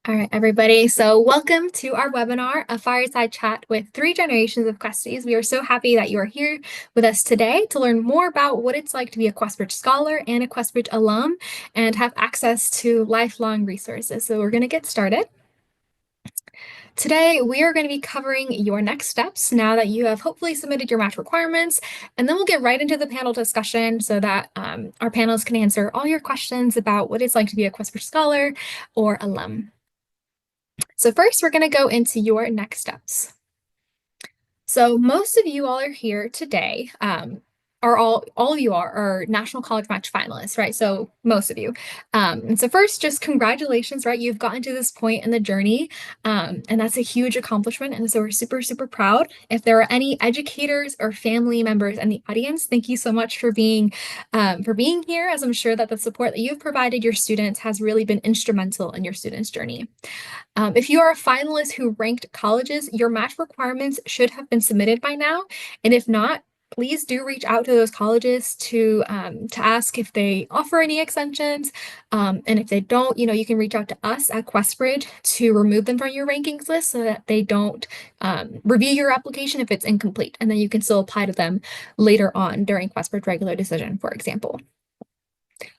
All right, everybody. So welcome to our webinar, a fireside chat with three generations of Questies. We are so happy that you are here with us today to learn more about what it's like to be a QuestBridge Scholar and a QuestBridge alum and have access to lifelong resources. So we're going to get started. Today, we are going to be covering your next steps now that you have hopefully submitted your match requirements, and then we'll get right into the panel discussion so that our panelists can answer all your questions about what it's like to be a QuestBridge Scholar or alum. So first, we're going to go into your next steps. So most of you all are here today, are all of you are National College Match finalists, right? So most of you. And so first, just congratulations, right? You've gotten to this point in the journey, and that's a huge accomplishment. And so we're super, super proud. If there are any educators or family members in the audience, thank you so much for being here, as I'm sure that the support that you've provided your students has really been instrumental in your students' journey. If you are a finalist who ranked colleges, your match requirements should have been submitted by now. And if not, please do reach out to those colleges to ask if they offer any extensions. And if they don't, you can reach out to us at QuestBridge to remove them from your rankings list so that they don't review your application if it's incomplete. And then you can still apply to them later on during QuestBridge regular decision, for example.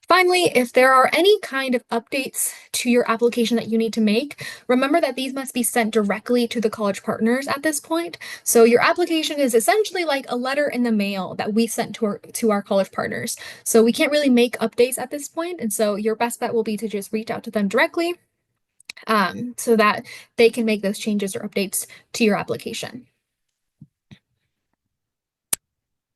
Finally, if there are any kind of updates to your application that you need to make, remember that these must be sent directly to the college partners at this point. So your application is essentially like a letter in the mail that we sent to our college partners. So we can't really make updates at this point, and so your best bet will be to just reach out to them directly so that they can make those changes or updates to your application.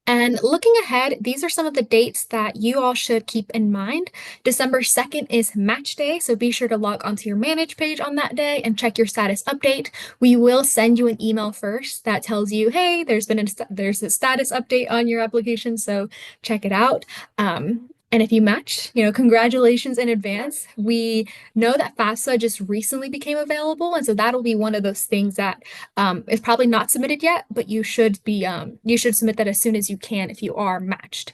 And looking ahead, these are some of the dates that you all should keep in mind. December 2nd is match day, so be sure to log onto your Manage page on that day and check your status update. We will send you an email first that tells you, hey, there's a status update on your application, so check it out. And if you match, congratulations in advance. We know that FAFSA just recently became available, and so that'll be one of those things that is probably not submitted yet, but you should submit that as soon as you can if you are matched.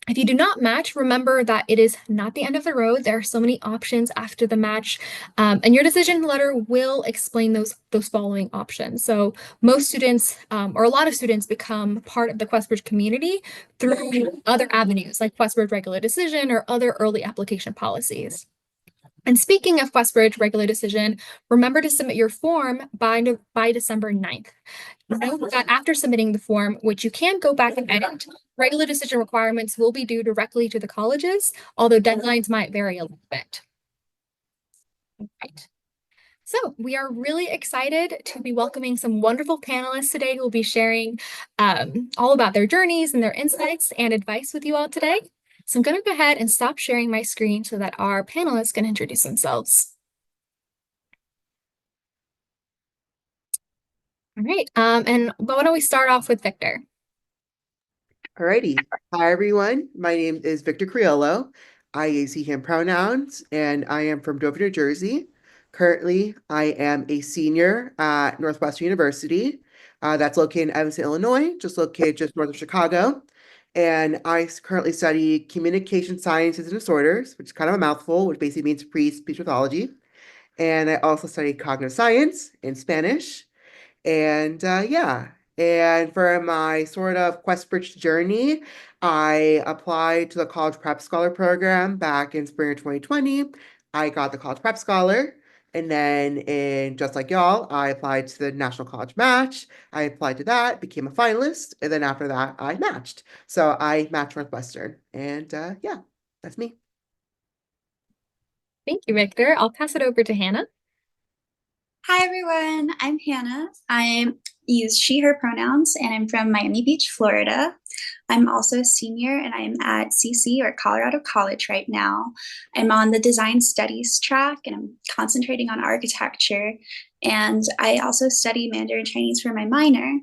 If you do not match, remember that it is not the end of the road. There are so many options after the match, and your decision letter will explain those following options. So most students, or a lot of students, become part of the QuestBridge community through other avenues like QuestBridge regular decision or other early application policies. And speaking of QuestBridge regular decision, remember to submit your form by December 9th. Note that after submitting the form, which you can go back and edit, regular decision requirements will be due directly to the colleges, although deadlines might vary a little bit. Right. So we are really excited to be welcoming some wonderful panelists today who will be sharing all about their journeys and their insights and advice with you all today. So I'm going to go ahead and stop sharing my screen so that our panelists can introduce themselves. All right, and why don't we start off with Victor? Alrighty. Hi, everyone. My name is Victor Criollo. I use he, him pronouns, and I am from Dover, New Jersey. Currently, I am a senior at Northwestern University. That's located in Evanston, Illinois, just north of Chicago. And I currently study communication sciences and disorders, which is kind of a mouthful, which basically means pre-speech pathology. And I also study cognitive science in Spanish. And yeah, and for my sort of QuestBridge journey, I applied to the College Prep Scholar program back in spring of 2020. I got the College Prep Scholar. And then just like y'all, I applied to the National College Match. I applied to that, became a finalist, and then after that, I matched. So I matched Northwestern. And yeah, that's me. Thank you, Victor. I'll pass it over to Hannah. Hi everyone, I'm Hannah. I use she, her pronouns, and I'm from Miami Beach, Florida. I'm also a senior and I'm at CC or Colorado College right now. I'm on the design studies track and I'm concentrating on architecture. And I also study Mandarin Chinese for my minor.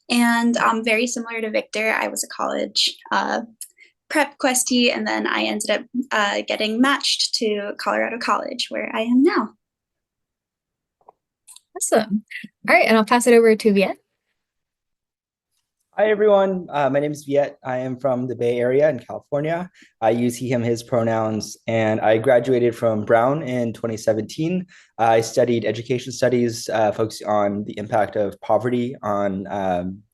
And very similar to Victor, I was a college prep Questie, and then I ended up getting matched to Colorado College, where I am now. Awesome. All right, and I'll pass it over to Viet. Hi, everyone. My name is Viet. I am from the Bay Area in California. I use he, him, his pronouns, and I graduated from Brown in 2017. I studied education studies, focusing on the impact of poverty on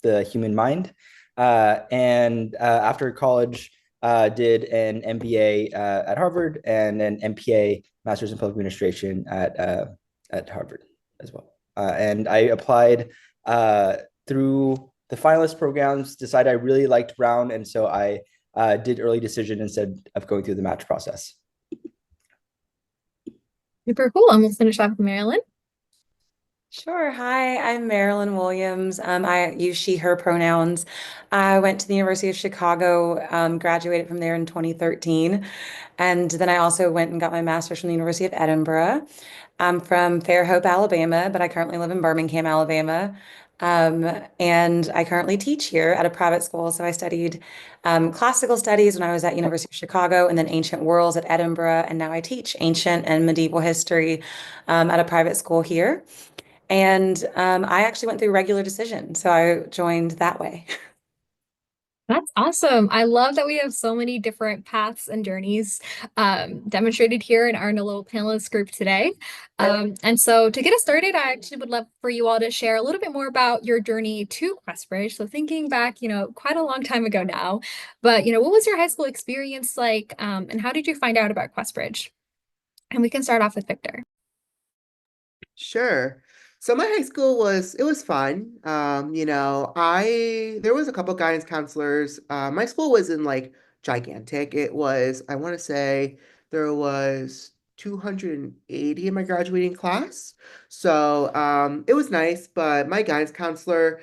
the human mind. After college, did an MBA at Harvard and an MPA, Master's in Public Administration at Harvard as well. And I applied through the finalist programs, decided I really liked Brown, and so I did early decision instead of going through the match process. Super cool. And we'll finish off with Marilyn. Sure. Hi, I'm Marilyn Williams. I use she, her pronouns. I went to the University of Chicago, graduated from there in 2013. And then I also went and got my master's from the University of Edinburgh. I'm from Fairhope, Alabama, but I currently live in Birmingham, Alabama. And I currently teach here at a private school. So I studied classical studies when I was at University of Chicago, and then ancient worlds at Edinburgh. And now I teach ancient and medieval history at a private school here. And I actually went through regular decision, so I joined that way. That's awesome. I love that we have so many different paths and journeys demonstrated here in our little panelist group today. And so to get us started, I actually would love for you all to share a little bit more about your journey to QuestBridge. So thinking back, quite a long time ago now, but what was your high school experience like, and how did you find out about QuestBridge? And we can start off with Victor. Sure. So my high school was fun. There was a couple guidance counselors. My school wasn't like gigantic. It was, I want to say there was 280 in my graduating class. So it was nice, but my guidance counselor,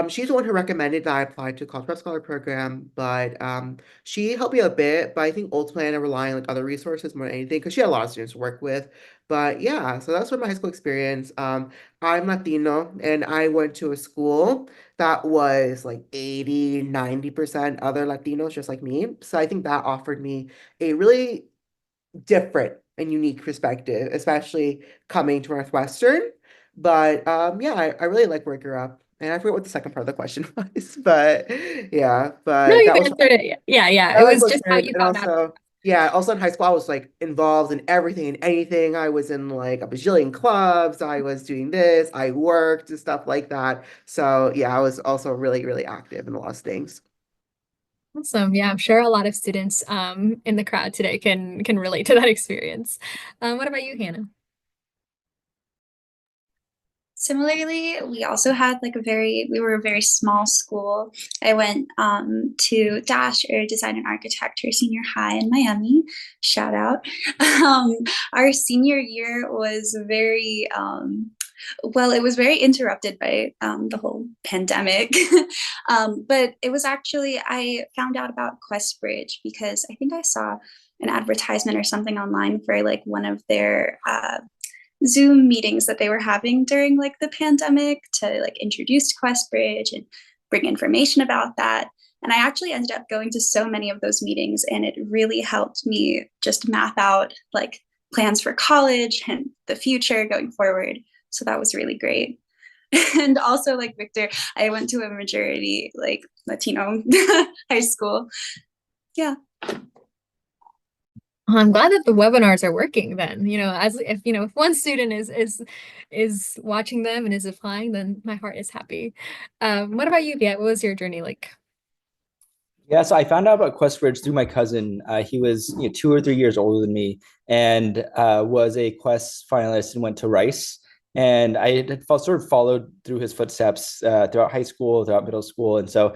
she's the one who recommended that I apply to QuestBridge Scholar program, but she helped me a bit, but I think ultimately I rely on like other resources more than anything because she had a lot of students to work with. But yeah, so that's what my high school experience. I'm Latino and I went to a school that was like 80, 90% other Latinos just like me. So I think that offered me a really different and unique perspective, especially coming to Northwestern. But yeah, I really like where I grew up. And I forget what the second part of the question was, but yeah, No, but you've that was answered it. Yeah. I It like was just how Western, you and found out. also, yeah, also in high school, I was like involved in everything and anything. I was in like a bajillion clubs. I was doing this. I worked and stuff like that. So yeah, I was also really, really active in a lot of things. Awesome. Yeah, I'm sure a lot of students in the crowd today can relate to that experience. What about you, Hannah? Similarly, we also had like we were a very small school. I went to Dash or Design and Architecture Senior High in Miami. Shout out. Um, our senior year was it was very interrupted by the whole pandemic. But it was actually, I found out about QuestBridge because I think I saw an advertisement or something online for like one of their Zoom meetings that they were having during like the pandemic to like introduce QuestBridge and bring information about that. And I actually ended up going to so many of those meetings, and it really helped me just map out like plans for college and the future going forward. So that was really great. And also, like Victor, I went to a majority like Latino high school. Yeah. I'm glad that the webinars are working then. As if one student is watching them and is applying, then my heart is happy. What about you, Viet? What was your journey like? Yeah, so I found out about QuestBridge through my cousin. He was 2 or 3 years older than me, and was a Quest finalist and went to Rice. And I had sort of followed through his footsteps throughout high school, throughout middle school, and so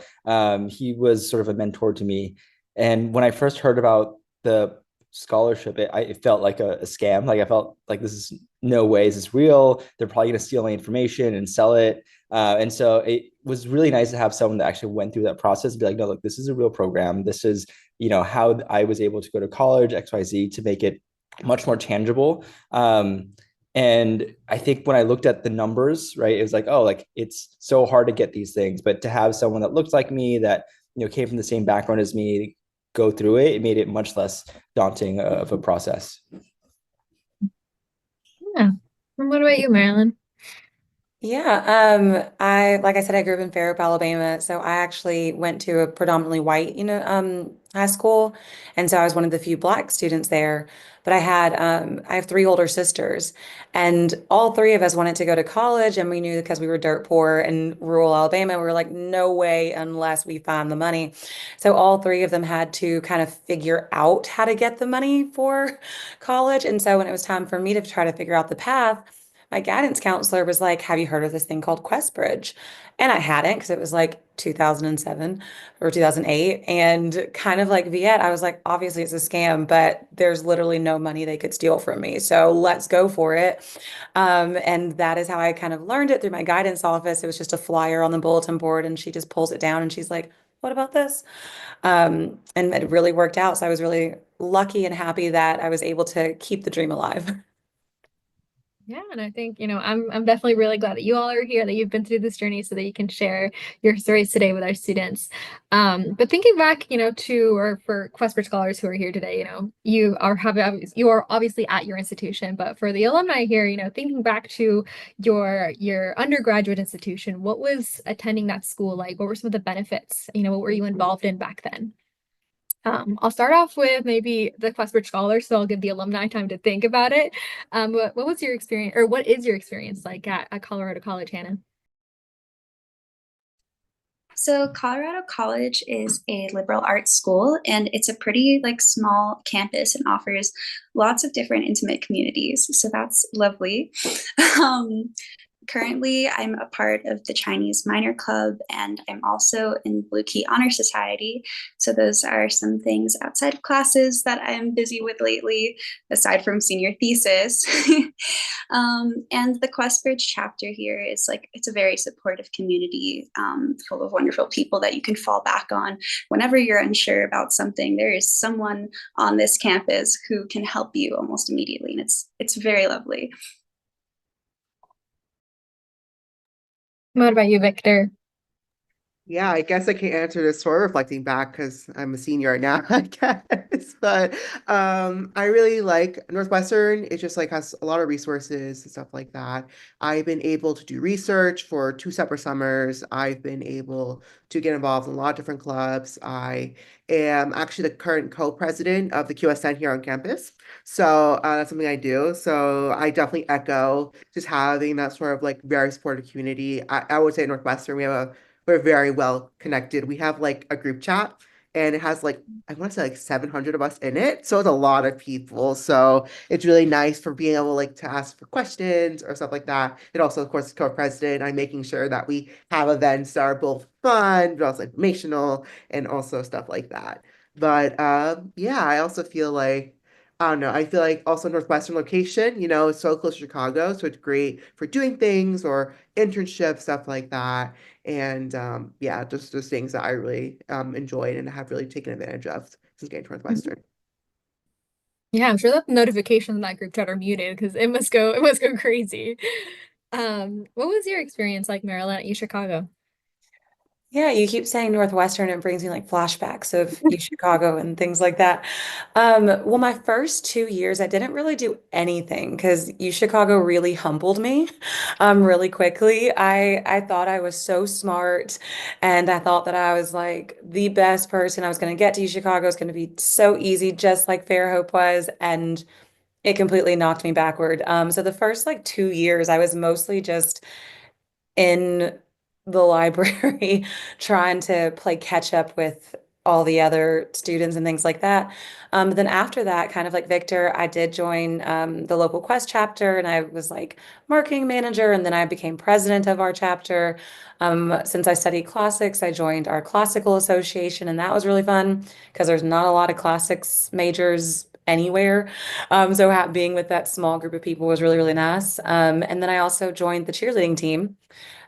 he was sort of a mentor to me. And when I first heard about the scholarship, it felt like a scam. Like I felt like this is no way is this real. They're probably going to steal my information and sell it. And so it was really nice to have someone that actually went through that process and be like, no, look, this is a real program. This is, how I was able to go to college, XYZ, to make it much more tangible. And I think when I looked at the numbers, right, it was like, oh, like it's so hard to get these things, but to have someone that looked like me, that, came from the same background as me, go through it, it made it much less daunting of a process. Yeah. And what about you, Marilyn? Yeah, like I said, I grew up in Fairhope, Alabama, so I actually went to a predominantly white, high school, and so I was one of the few black students there. But I have three older sisters, and all three of us wanted to go to college, and we knew because we were dirt poor in rural Alabama, we were like, no way unless we find the money. So all three of them had to kind of figure out how to get the money for college, and so when it was time for me to try to figure out the path, my guidance counselor was like, have you heard of this thing called QuestBridge? And I hadn't because it was like 2007 or 2008. And kind of like Viet, I was like, obviously it's a scam, but there's literally no money they could steal from me. So let's go for it. And that is how I kind of learned it through my guidance office. It was just a flyer on the bulletin board, and she just pulls it down and she's like, what about this? And it really worked out. So I was really lucky and happy that I was able to keep the dream alive. Yeah, and I think, I'm definitely really glad that you all are here, that you've been through this journey so that you can share your stories today with our students. But thinking back, or for QuestBridge scholars who are here today, you are obviously at your institution, but for the alumni here, thinking back to your undergraduate institution, what was attending that school like? What were some of the benefits? What were you involved in back then? I'll start off with maybe the QuestBridge Scholars, so I'll give the alumni time to think about it. What was your experience, or what is your experience like at Colorado College, Hannah? So Colorado College is a liberal arts school, and it's a pretty like small campus and offers lots of different intimate communities. So that's lovely. Um, Currently, I'm a part of the Chinese Minor Club, and I'm also in Blue Key Honor Society. So those are some things outside of classes that I'm busy with lately, aside from senior thesis. And the QuestBridge chapter here is like, it's a very supportive community, full of wonderful people that you can fall back on whenever you're unsure about something. There is someone on this campus who can help you almost immediately, and it's very lovely. What about you, Victor? Yeah, I guess I can answer this sort of reflecting back because I'm a senior right now, I guess. But I really like Northwestern. It just like has a lot of resources and stuff like that. I've been able to do research for 2 separate summers. I've been able to get involved in a lot of different clubs. I am actually the current co-president of the QSN here on campus. So that's something I do. So I definitely echo just having that sort of like very supportive community. I would say at Northwestern, we're very well connected. We have like a group chat and it has like I want to say like 700 of us in it. So it's a lot of people. So it's really nice for being able like to ask for questions or stuff like that. And also, of course, as co-president, I'm making sure that we have events that are both fun, but also informational and also stuff like that. But yeah, I also feel like I don't know. I feel like also Northwestern location, it's so close to Chicago, so it's great for doing things or internships, stuff like that. And yeah, just those things that I really enjoyed and have really taken advantage of since getting to Northwestern. Yeah, I'm sure that the notifications in that group chat are muted because it must go crazy. What was your experience like, Marilyn, at U Chicago? Yeah, you keep saying Northwestern, it brings me like flashbacks of U Chicago and things like that. Well, my first 2 years, I didn't really do anything because U Chicago really humbled me, really quickly. I thought I was so smart, and I thought that I was like the best person. I was going to get to U Chicago. It's going to be so easy, just like Fairhope was, and it completely knocked me backward. So the first like 2 years, I was mostly just in the library trying to play catch up with all the other students and things like that. But then after that, kind of like Victor, I did join the local Quest chapter, and I was like marketing manager, and then I became president of our chapter. Since I studied classics, I joined our classical association, and that was really fun because there's not a lot of classics majors anywhere. So being with that small group of people was really, really nice. And then I also joined the cheerleading team.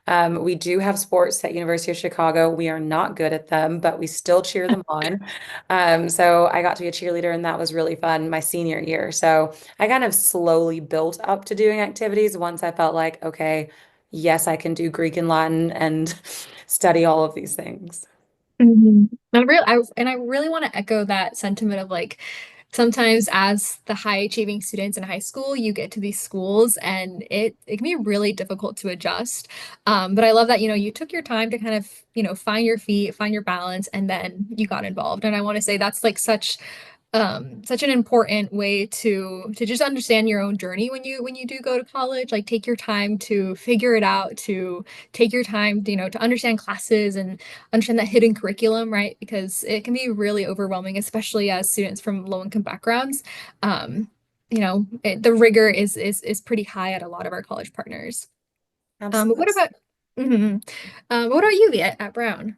We do have sports at University of Chicago. We are not good at them, but we still cheer them on. So I got to be a cheerleader, and that was really fun my senior year. So I kind of slowly built up to doing activities once I felt like, okay, yes, I can do Greek and Latin and study all of these things. I really want to echo that sentiment of like sometimes as the high achieving students in high school, you get to these schools and it can be really difficult to adjust. But I love that, you took your time to kind of, find your feet, find your balance, and then you got involved. And I want to say that's like such an important way to just understand your own journey when you do go to college. Like, take your time to figure it out, to take your time to understand classes and understand that hidden curriculum, right? Because it can be really overwhelming, especially as students from low income backgrounds. The rigor is pretty high at a lot of our college partners. But what Absolutely. about what are you at Brown?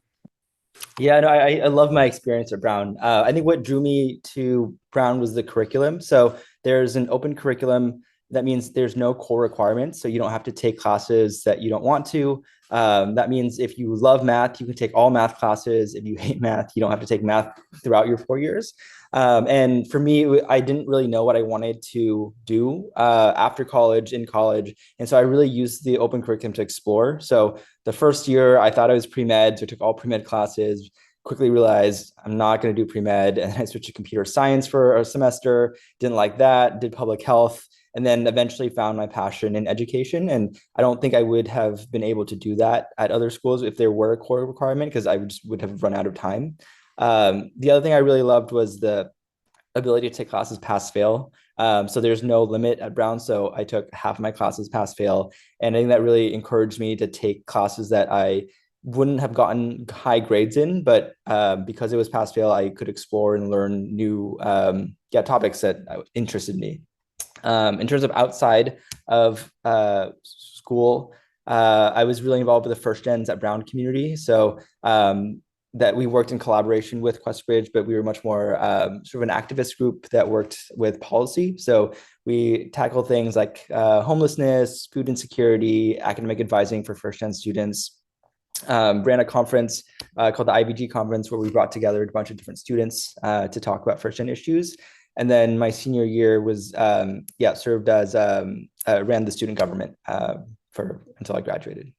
Yeah, no, I love my experience at Brown. I think what drew me to Brown was the curriculum. So there's an open curriculum. That means there's no core requirements. So you don't have to take classes that you don't want to. That means if you love math, you can take all math classes. If you hate math, you don't have to take math throughout your 4 years. And for me, I didn't really know what I wanted to do after college, in college. And so I really used the open curriculum to explore. So the first year, I thought I was pre-med, so I took all pre-med classes, quickly realized I'm not going to do pre-med. And I switched to computer science for a semester, didn't like that, did public health, and then eventually found my passion in education. And I don't think I would have been able to do that at other schools if there were a core requirement, because I would have run out of time. The other thing I really loved was the ability to take classes pass fail. So there's no limit at Brown. So I took half of my classes pass fail. And I think that really encouraged me to take classes that I wouldn't have gotten high grades in, but because it was pass fail, I could explore and learn new topics that interested me. In terms of outside of school, I was really involved with the first gens at Brown community. So that we worked in collaboration with QuestBridge, but we were much more sort of an activist group that worked with policy. So we tackle things like homelessness, food insecurity, academic advising for first-gen students. Ran a conference called the IVG conference, where we brought together a bunch of different students to talk about first-gen issues. And then my senior year was served as ran the student government until I graduated.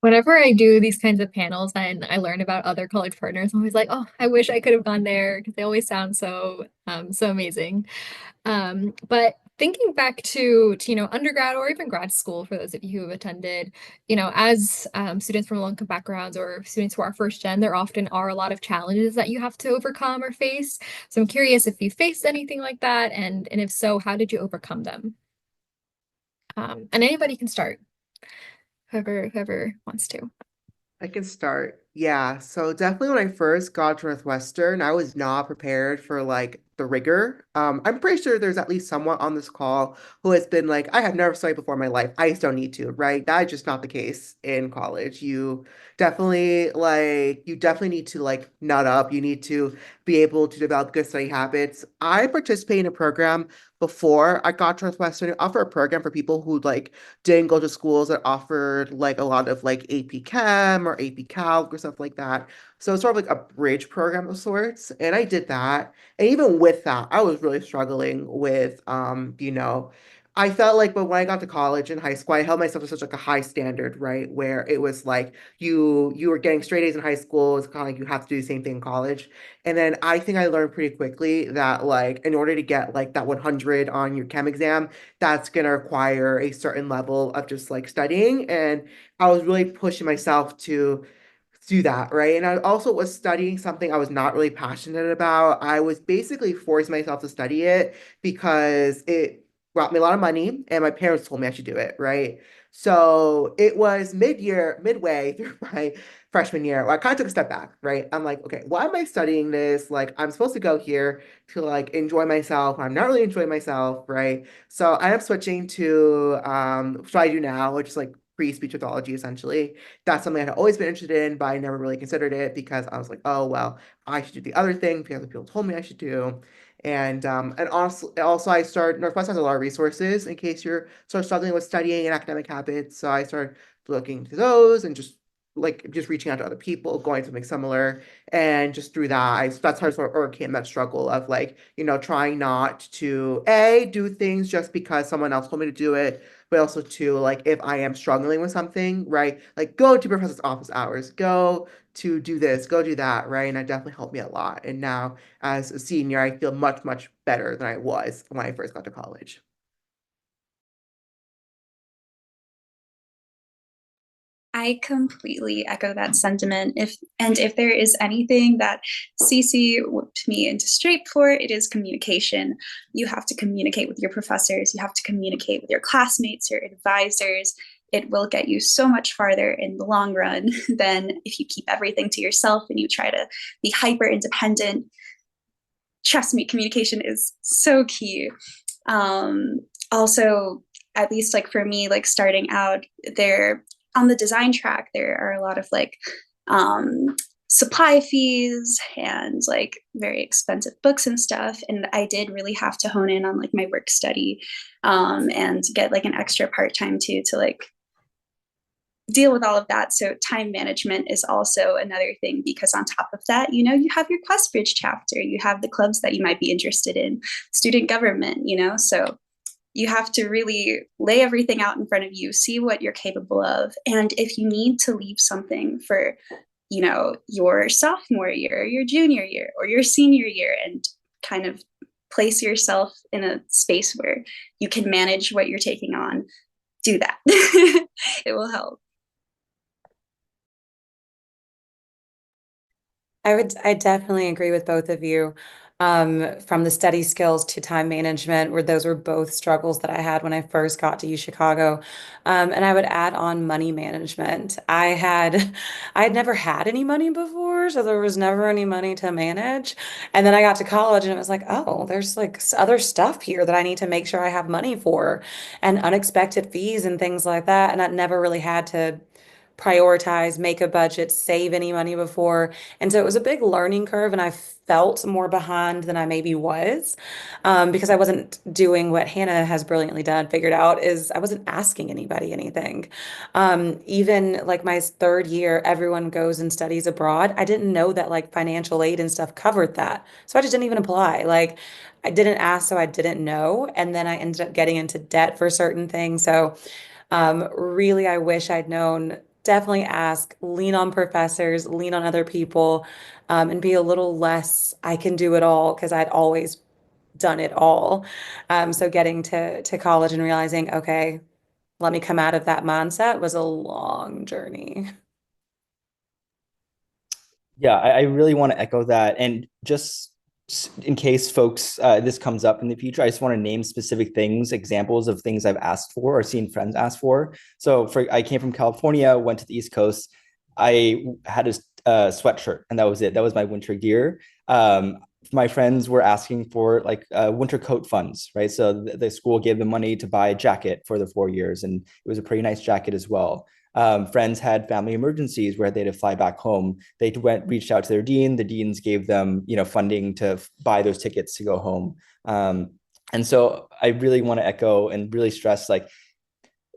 Whenever I do these kinds of panels and I learn about other college partners, I'm always like, oh, I wish I could have gone there, because they always sound so amazing. But thinking back to undergrad or even grad school, for those of you who have attended, as students from low-income backgrounds or students who are first gen, there often are a lot of challenges that you have to overcome or face. So I'm curious if you faced anything like that, and if so, how did you overcome them? And anybody can start. Whoever wants to. I can start. Yeah, so definitely when I first got to Northwestern, I was not prepared for like the rigor. I'm pretty sure there's at least someone on this call who has been like, I have never studied before in my life. I just don't need to, right? That is just not the case in college. You definitely need to like nut up. You need to be able to develop good study habits. I participated in a program before I got to Northwestern. It offered a program for people who like didn't go to schools that offered like a lot of like AP Chem or AP Calc or stuff like that. So it's sort of like a bridge program of sorts. And I did that. And even with that, I was really struggling with I felt like, but when I got to college and high school, I held myself to such like a high standard, right? Where it was like you were getting straight A's in high school. It's kind of like you have to do the same thing in college. And then I think I learned pretty quickly that like in order to get like that 100 on your chem exam, that's gonna require a certain level of just like studying. And I was really pushing myself to do that, right? And I also was studying something I was not really passionate about. I was basically forcing myself to study it because it brought me a lot of money and my parents told me I should do it, right? So it was midway through my freshman year, where I kind of took a step back, right? I'm like, okay, why am I studying this? Like, I'm supposed to go here to like enjoy myself. I'm not really enjoying myself, right? So I am switching to what I do now, which is like pre-speech pathology essentially. That's something I'd always been interested in, but I never really considered it because I was like, oh well, I should do the other thing because other people told me I should do. And also I started Northwest has a lot of resources in case you're sort of struggling with studying and academic habits. So I started looking into those and just like just reaching out to other people, going to something similar. And just through that, that's how I sort of overcame that struggle of like, trying not to do things just because someone else told me to do it, but also to like, if I am struggling with something, right? Like go to professor's office hours, go to do this, go do that, right? And that definitely helped me a lot. And now as a senior, I feel much, much better than I was when I first got to college. I completely echo that sentiment. If there is anything that CC whipped me into shape for, it is communication. You have to communicate with your professors. You have to communicate with your classmates, your advisors. It will get you so much farther in the long run than if you keep everything to yourself and you try to be hyper independent. Trust me, communication is so key. Also, at least like for me, like starting out there on the design track, there are a lot of like supply fees and like very expensive books and stuff. And I did really have to hone in on like my work study and get like an extra part-time too to like deal with all of that. So time management is also another thing, because on top of that, you have your QuestBridge chapter, you have the clubs that you might be interested in, student government, so you have to really lay everything out in front of you, see what you're capable of. And if you need to leave something for, your sophomore year, your junior year, or your senior year, and kind of place yourself in a space where you can manage what you're taking on, do that. It will help. I definitely agree with both of you. From the study skills to time management, where those were both struggles that I had when I first got to U Chicago. And I would add on money management. I had never had any money before, so there was never any money to manage. And then I got to college and it was like, oh, there's like other stuff here that I need to make sure I have money for, and unexpected fees and things like that. And I never really had to prioritize, make a budget, save any money before. And so it was a big learning curve, and I felt more behind than I maybe was, because I wasn't doing what Hannah has brilliantly done, figured out, is I wasn't asking anybody anything. Even like my third year, everyone goes and studies abroad. I didn't know that like financial aid and stuff covered that. So I just didn't even apply. Like I didn't ask, so I didn't know. And then I ended up getting into debt for certain things. So really, I wish I'd known. Definitely ask, lean on professors, lean on other people, and be a little less, I can do it all, because I'd always done it all. So getting to college and realizing, okay, let me come out of that mindset was a long journey. Yeah, I really want to echo that. And just in case folks, this comes up in the future, I just want to name specific things, examples of things I've asked for or seen friends ask for. So I came from California, went to the East Coast. I had a sweatshirt, and that was it. That was my winter gear. My friends were asking for like winter coat funds, right? So the school gave them money to buy a jacket for the 4 years, and it was a pretty nice jacket as well. Friends had family emergencies where they had to fly back home. They reached out to their dean. The deans gave them, funding to buy those tickets to go home. And so I really want to echo and really stress, like,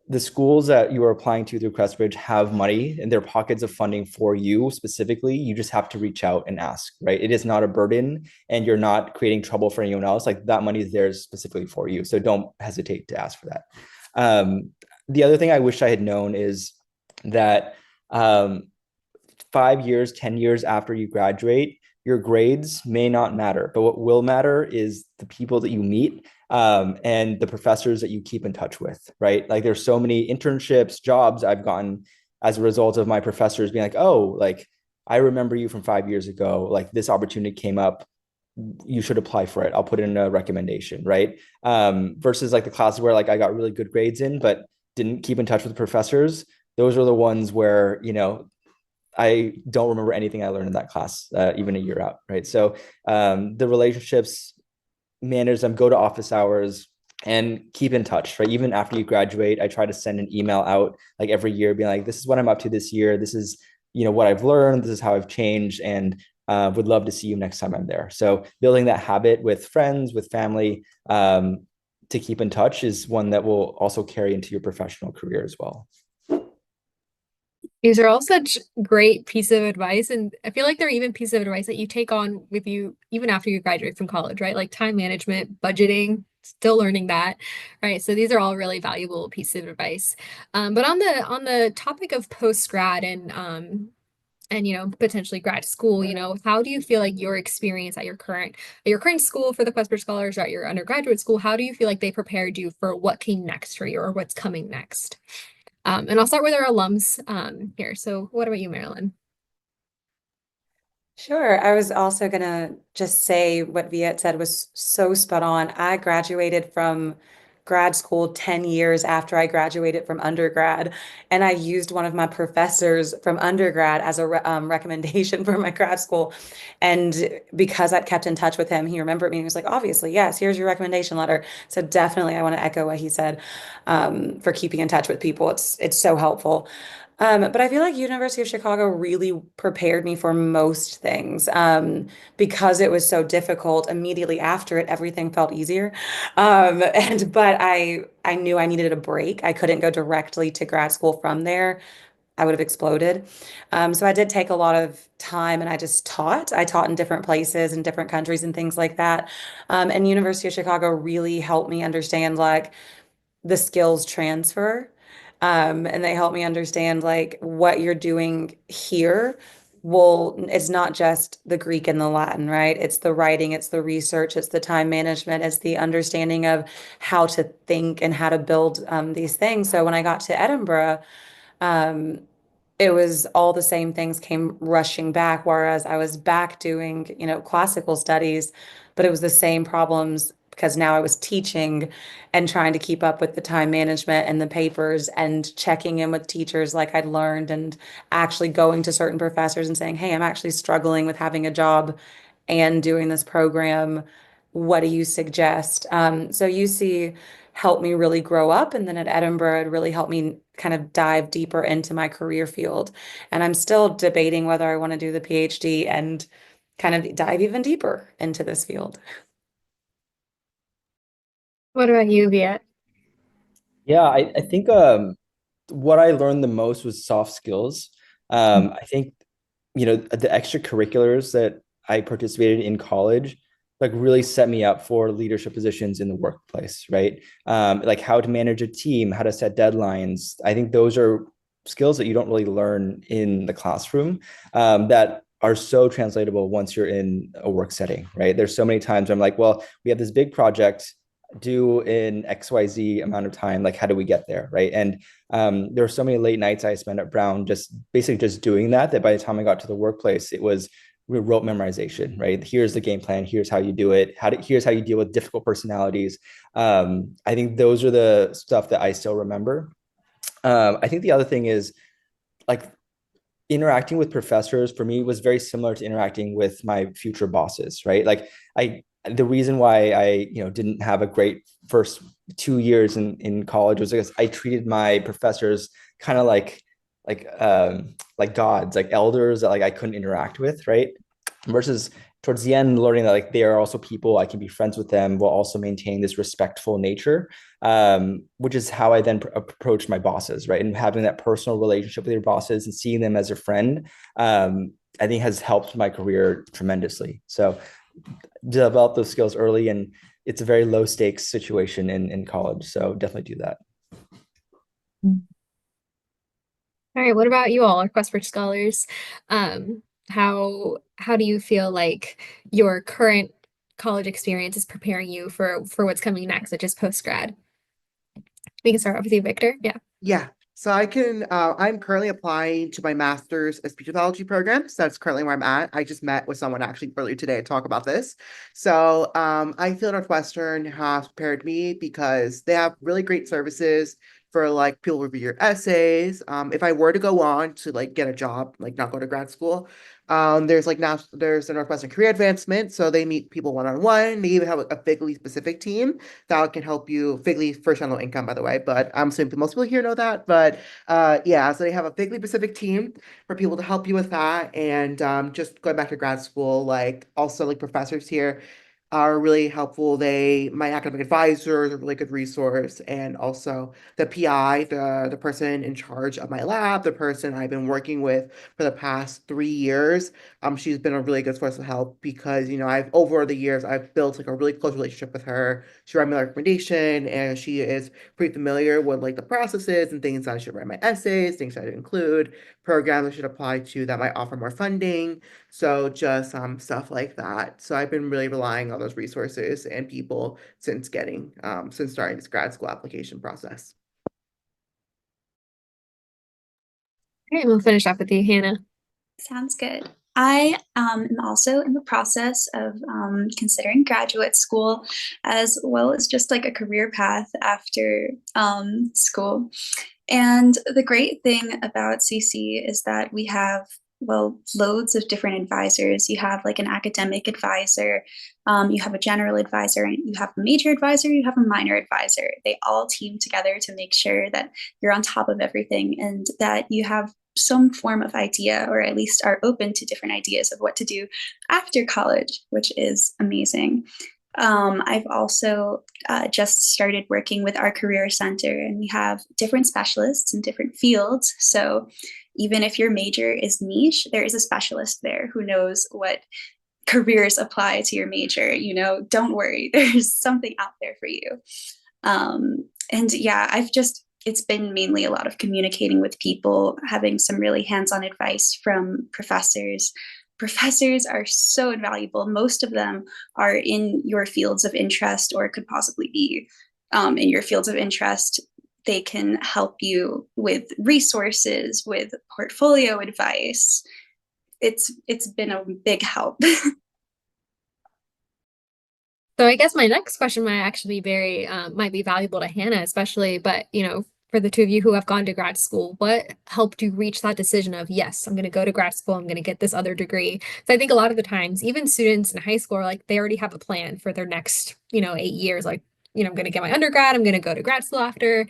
the schools that you are applying to through QuestBridge have money in their pockets of funding for you specifically. You just have to reach out and ask, right? It is not a burden, and you're not creating trouble for anyone else. Like, that money is there specifically for you. So don't hesitate to ask for that. The other thing I wish I had known is that 5 years, 10 years after you graduate, your grades may not matter, but what will matter is the people that you meet, and the professors that you keep in touch with, right? Like, there's so many internships, jobs I've gotten as a result of my professors being like, oh, like, I remember you from 5 years ago, like, this opportunity came up, you should apply for it. I'll put in a recommendation, right? Versus like the classes where like I got really good grades in, but didn't keep in touch with the professors. Those are the ones where, I don't remember anything I learned in that class, even a year out, right? So the relationships, manage them, go to office hours, and keep in touch, right? Even after you graduate, I try to send an email out like every year, being like, this is what I'm up to this year. This is, what I've learned. This is how I've changed, and would love to see you next time I'm there. So building that habit with friends, with family, to keep in touch is one that will also carry into your professional career as well. These are all such great pieces of advice. And I feel like they're even pieces of advice that you take on with you even after you graduate from college, right? Like time management, budgeting, still learning that, right? So these are all really valuable pieces of advice. But on the topic of post grad and potentially grad school, how do you feel like your experience at your current school for the QuestBridge Scholars or at your undergraduate school, how do you feel like they prepared you for what came next for you or what's coming next? And I'll start with our alums here. So what about you, Marilyn? Sure. I was also gonna just say what Viet said was so spot on. I graduated from grad school 10 years after I graduated from undergrad, and I used one of my professors from undergrad as a recommendation for my grad school. And because I'd kept in touch with him, he remembered me and he was like, obviously, yes, here's your recommendation letter. So definitely I want to echo what he said for keeping in touch with people. It's so helpful. But I feel like University of Chicago really prepared me for most things because it was so difficult. Immediately after it, everything felt easier. But I knew I needed a break. I couldn't go directly to grad school from there. I would have exploded. So I did take a lot of time and I just taught. I taught in different places in different countries and things like that. And University of Chicago really helped me understand like the skills transfer. And they help me understand like what you're doing here it's not just the Greek and the Latin, right? It's the writing, it's the research, it's the time management, it's the understanding of how to think and how to build these things. So when I got to Edinburgh, um, it was all the same things came rushing back, whereas I was back doing, classical studies, but it was the same problems because now I was teaching and trying to keep up with the time management and the papers and checking in with teachers like I'd learned and actually going to certain professors and saying, hey, I'm actually struggling with having a job and doing this program. What do you suggest? So UC helped me really grow up. And then at Edinburgh, it really helped me kind of dive deeper into my career field. And I'm still debating whether I want to do the PhD and kind of dive even deeper into this field. What about you, Viet? Yeah, I think what I learned the most was soft skills. I think, the extracurriculars that I participated in college, like really set me up for leadership positions in the workplace, right? Like how to manage a team, how to set deadlines. I think those are skills that you don't really learn in the classroom that are so translatable once you're in a work setting, right? There's so many times where I'm like, well, we have this big project due in XYZ amount of time. Like, how do we get there, right? And there were so many late nights I spent at Brown just basically just doing that by the time I got to the workplace, it was rote memorization, right? Here's the game plan. Here's how you do it. Here's how you deal with difficult personalities. I think those are the stuff that I still remember. I think the other thing is like interacting with professors for me was very similar to interacting with my future bosses, right? Like the reason why I, didn't have a great first 2 years in college was because I treated my professors kind of like gods, like elders that like I couldn't interact with, right? Versus towards the end, learning that like they are also people, I can be friends with them while also maintaining this respectful nature, which is how I then approach my bosses, right? And having that personal relationship with your bosses and seeing them as a friend, I think has helped my career tremendously. So develop those skills early, and it's a very low stakes situation in college. So definitely do that. All right, what about you all, our QuestBridge scholars? How do you feel like your current college experience is preparing you for what's coming next, which is post grad? We can start off with you, Victor. Yeah. Yeah, so I'm currently applying to my master's in speech pathology program. So that's currently where I'm at. I just met with someone actually earlier today to talk about this. So I feel Northwestern has prepared me because they have really great services for like people review your essays. If I were to go on to like get a job, like not go to grad school, there's like now there's the Northwestern Career Advancement. So they meet people one-on-one. They even have a Figly specific team that can help you. Figly first on low income, by the way, but I'm assuming most people here know that. But yeah, so they have a Figly specific team for people to help you with that. And just going back to grad school, like also like professors here are really helpful. My academic advisor is a really good resource, and also the PI, the person in charge of my lab, the person I've been working with for the past 3 years. She's been a really good source of help because, over the years, I've built like a really close relationship with her. She wrote me a recommendation, and she is pretty familiar with like the processes and things that I should write my essays, things I should include, programs I should apply to that might offer more funding. So just stuff like that. So I've been really relying on those resources and people since starting this grad school application process. Okay, we'll finish up with you, Hannah. Sounds good. I am also in the process of considering graduate school, as well as just like a career path after school. And the great thing about CC is that we have, well, loads of different advisors. You have like an academic advisor, you have a general advisor, and you have a major advisor, you have a minor advisor. They all team together to make sure that you're on top of everything and that you have some form of idea, or at least are open to different ideas of what to do after college, which is amazing. I've also just started working with our career center, and we have different specialists in different fields. So even if your major is niche, there is a specialist there who knows what careers apply to your major. Don't worry, there's something out there for you. And yeah, it's been mainly a lot of communicating with people, having some really hands-on advice from professors. Professors are so invaluable. Most of them are in your fields of interest, or could possibly be in your fields of interest. They can help you with resources, with portfolio advice. It's been a big help. So I guess my next question might actually be might be valuable to Hannah, especially, but for the two of you who have gone to grad school, what helped you reach that decision of, yes, I'm going to go to grad school, I'm going to get this other degree? So I think a lot of the times, even students in high school are like, they already have a plan for their next, 8 years. Like, I'm going to get my undergrad, I'm going to go to grad school after.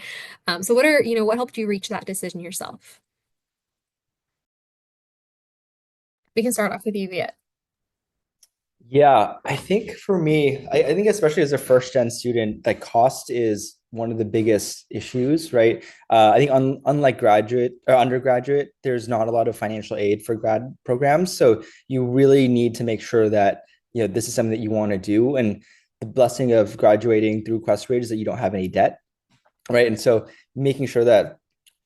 So what helped you reach that decision yourself? We can start off with you, Viet. Yeah, I think for me, I think especially as a first gen student, like cost is one of the biggest issues, right? I think unlike graduate or undergraduate, there's not a lot of financial aid for grad programs. So you really need to make sure that, this is something that you want to do. And the blessing of graduating through QuestBridge is that you don't have any debt, right? And so making sure that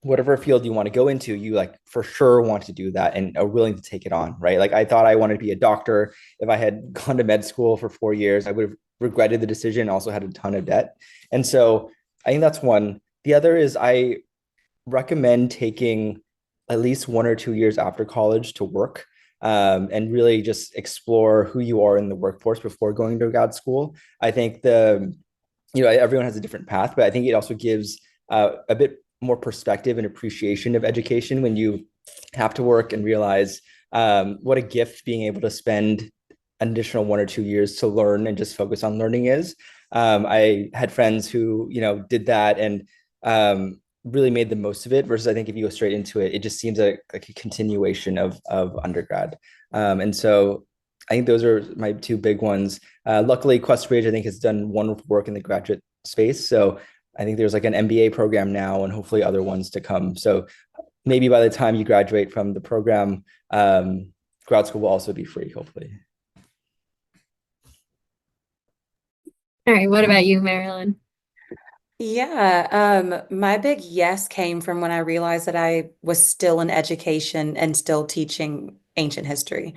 whatever field you want to go into, you like for sure want to do that and are willing to take it on, right? Like I thought I wanted to be a doctor. If I had gone to med school for 4 years, I would have regretted the decision, also had a ton of debt. And so I think that's one. The other is I recommend taking at least 1 or 2 years after college to work, and really just explore who you are in the workforce before going to grad school. I think everyone has a different path, but I think it also gives a bit more perspective and appreciation of education when you have to work and realize what a gift being able to spend an additional 1 or 2 years to learn and just focus on learning is. I had friends who, did that and really made the most of it, versus I think if you go straight into it, it just seems like a continuation of undergrad. And so I think those are my two big ones. Luckily, QuestBridge, I think, has done wonderful work in the graduate space. So I think there's like an MBA program now and hopefully other ones to come. So maybe by the time you graduate from the program, grad school will also be free, hopefully. All right, what about you, Marilyn? Yeah, my big yes came from when I realized that I was still in education and still teaching ancient history.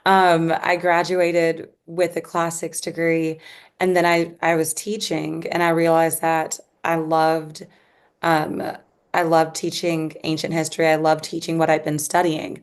I graduated with a classics degree, and then I was teaching, and I realized that um, I loved teaching ancient history. I loved teaching what I'd been studying.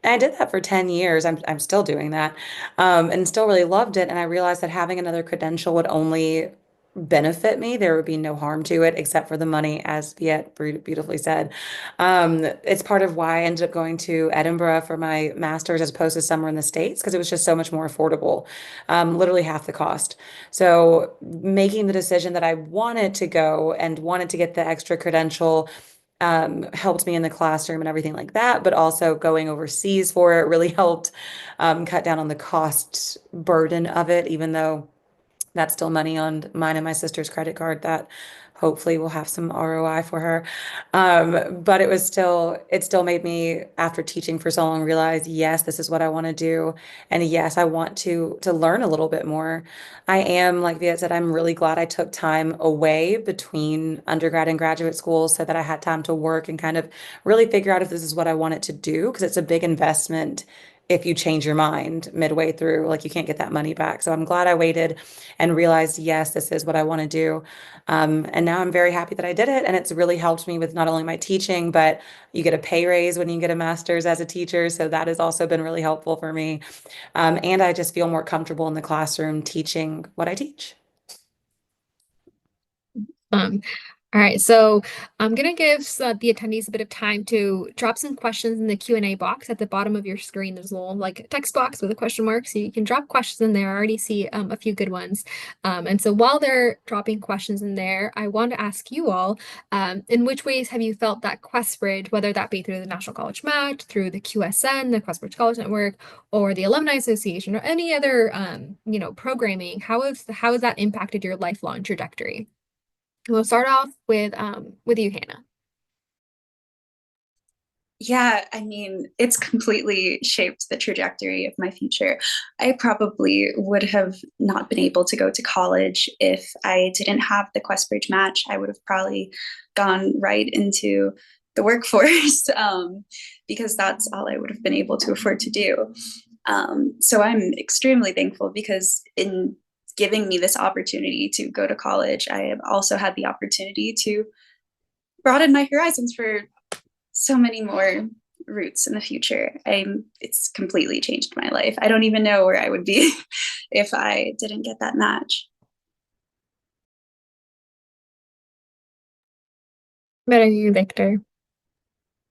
And I did that for 10 years. I'm still doing that, and still really loved it. And I realized that having another credential would only benefit me. There would be no harm to it except for the money, as Viet beautifully said. It's part of why I ended up going to Edinburgh for my master's as opposed to somewhere in the States, because it was just so much more affordable, literally half the cost. So making the decision that I wanted to go and wanted to get the extra credential helped me in the classroom and everything like that, but also going overseas for it really helped cut down on the cost burden of it, even though that's still money on mine and my sister's credit card that hopefully will have some ROI for her. But it still made me, after teaching for so long, realize, yes, this is what I want to do. And yes, I want to learn a little bit more. I am, like Viet said, I'm really glad I took time away between undergrad and graduate school so that I had time to work and kind of really figure out if this is what I wanted to do, because it's a big investment if you change your mind midway through, like you can't get that money back. So I'm glad I waited and realized, yes, this is what I want to do. And now I'm very happy that I did it. And it's really helped me with not only my teaching, but you get a pay raise when you get a master's as a teacher. So that has also been really helpful for me. And I just feel more comfortable in the classroom teaching what I teach. Um, all right, so I'm gonna give the attendees a bit of time to drop some questions in the Q&A box at the bottom of your screen. There's a little like text box with a question mark, so you can drop questions in there. I already see a few good ones. And so while they're dropping questions in there, I want to ask you all, in which ways have you felt that QuestBridge, whether that be through the National College Match, through the QSN, the QuestBridge Scholars Network, or the Alumni Association, or any other programming, how has that impacted your lifelong trajectory? We'll start off with you, Hannah. Yeah, I mean, it's completely shaped the trajectory of my future. I probably would have not been able to go to college if I didn't have the QuestBridge match. I would have probably gone right into the workforce because that's all I would have been able to afford to do. So I'm extremely thankful because in giving me this opportunity to go to college, I have also had the opportunity to broaden my horizons for so many more routes in the future. It's completely changed my life. I don't even know where I would be if I didn't get that match. What about you, Victor?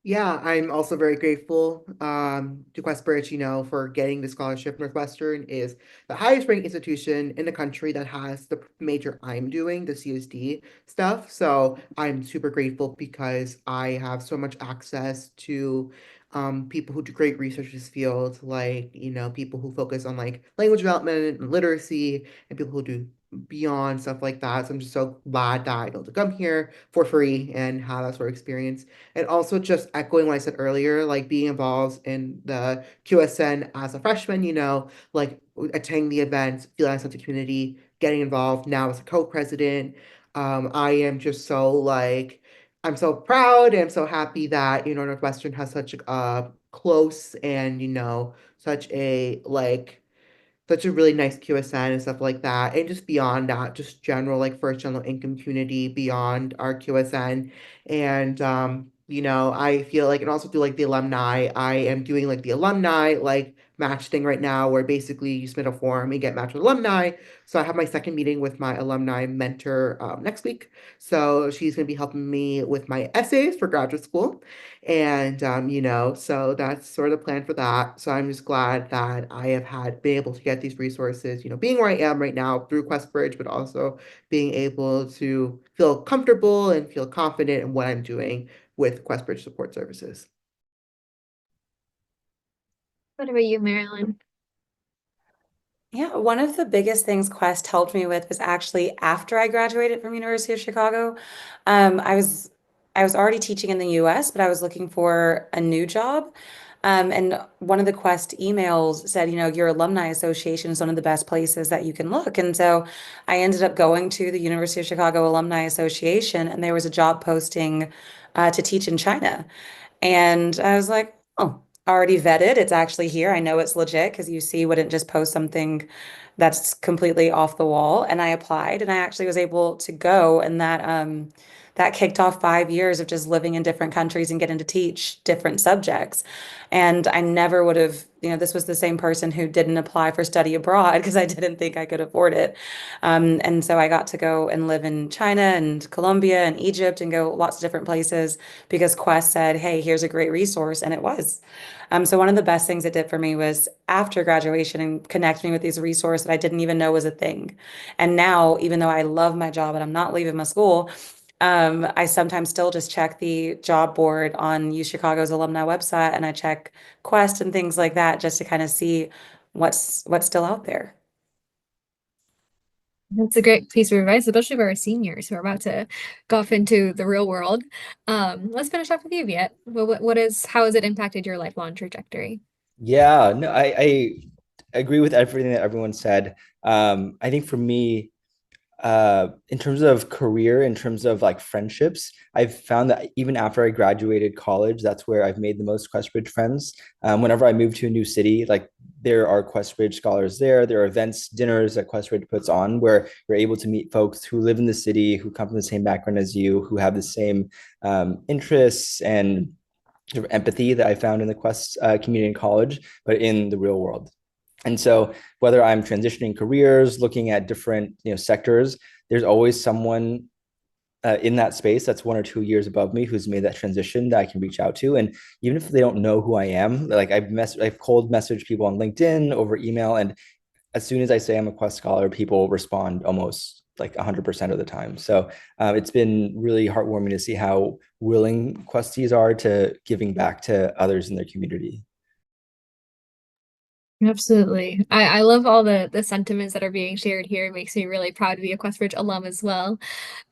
Yeah, I'm also very grateful to QuestBridge, for getting the scholarship. Northwestern is the highest ranked institution in the country that has the major I'm doing, the CSD stuff. So I'm super grateful because I have so much access to people who do great research in this field, like, people who focus on like language development and literacy, and people who do beyond stuff like that. So I'm just so glad that I'm able to come here for free and have that sort of experience. And also just echoing what I said earlier, like being involved in the QSN as a freshman, like attending the events, feeling a sense of community, getting involved now as a co-president. I am just so like, I'm so proud and so happy that, Northwestern has such a close and, such a really nice QSN and stuff like that. And just beyond that, just general like first general income community beyond our QSN. And I feel like, and also through like the alumni, I am doing like the alumni like match thing right now where basically you submit a form and get matched with alumni. So I have my second meeting with my alumni mentor next week. So she's going to be helping me with my essays for graduate school. And so that's sort of the plan for that. So I'm just glad that I have been able to get these resources, being where I am right now through QuestBridge, but also being able to feel comfortable and feel confident in what I'm doing with QuestBridge support services. What about you, Marilyn? Yeah, one of the biggest things Quest helped me with was actually after I graduated from University of Chicago. Um, I was I was already teaching in the US, but I was looking for a new job. And one of the Quest emails said, your Alumni Association is one of the best places that you can look. And so I ended up going to the University of Chicago Alumni Association, and there was a job posting to teach in China. And I was like, oh, already vetted. It's actually here. I know it's legit because UC wouldn't just post something that's completely off the wall. And I applied, and I actually was able to go, and that kicked off 5 years of just living in different countries and getting to teach different subjects. And I never would have, this was the same person who didn't apply for study abroad because I didn't think I could afford it. And so I got to go and live in China and Colombia and Egypt and go lots of different places because Quest said, hey, here's a great resource. And it was. So one of the best things it did for me was after graduation and connect me with these resources that I didn't even know was a thing. And now, even though I love my job and I'm not leaving my school, I sometimes still just check the job board on U Chicago's alumni website, and I check Quest and things like that just to kind of see what's still out there. That's a great piece of advice, especially for our seniors who are about to go off into the real world. Let's finish off with you, Viet. How has it impacted your lifelong trajectory? Yeah, no, I agree with everything that everyone said. I think for me, in terms of career, in terms of like friendships, I've found that even after I graduated college, that's where I've made the most QuestBridge friends. Whenever I move to a new city, like there are QuestBridge scholars there. There are events, dinners that QuestBridge puts on where you're able to meet folks who live in the city, who come from the same background as you, who have the same interests and sort of empathy that I found in the Quest community in college, but in the real world. And so whether I'm transitioning careers, looking at different sectors, there's always someone in that space that's 1 or 2 years above me who's made that transition that I can reach out to. And even if they don't know who I am, like I've cold messaged people on LinkedIn over email, and as soon as I say I'm a Quest scholar, people respond almost like 100% of the time. So it's been really heartwarming to see how willing Questies are to giving back to others in their community. Absolutely. I love all the sentiments that are being shared here. It makes me really proud to be a QuestBridge alum as well.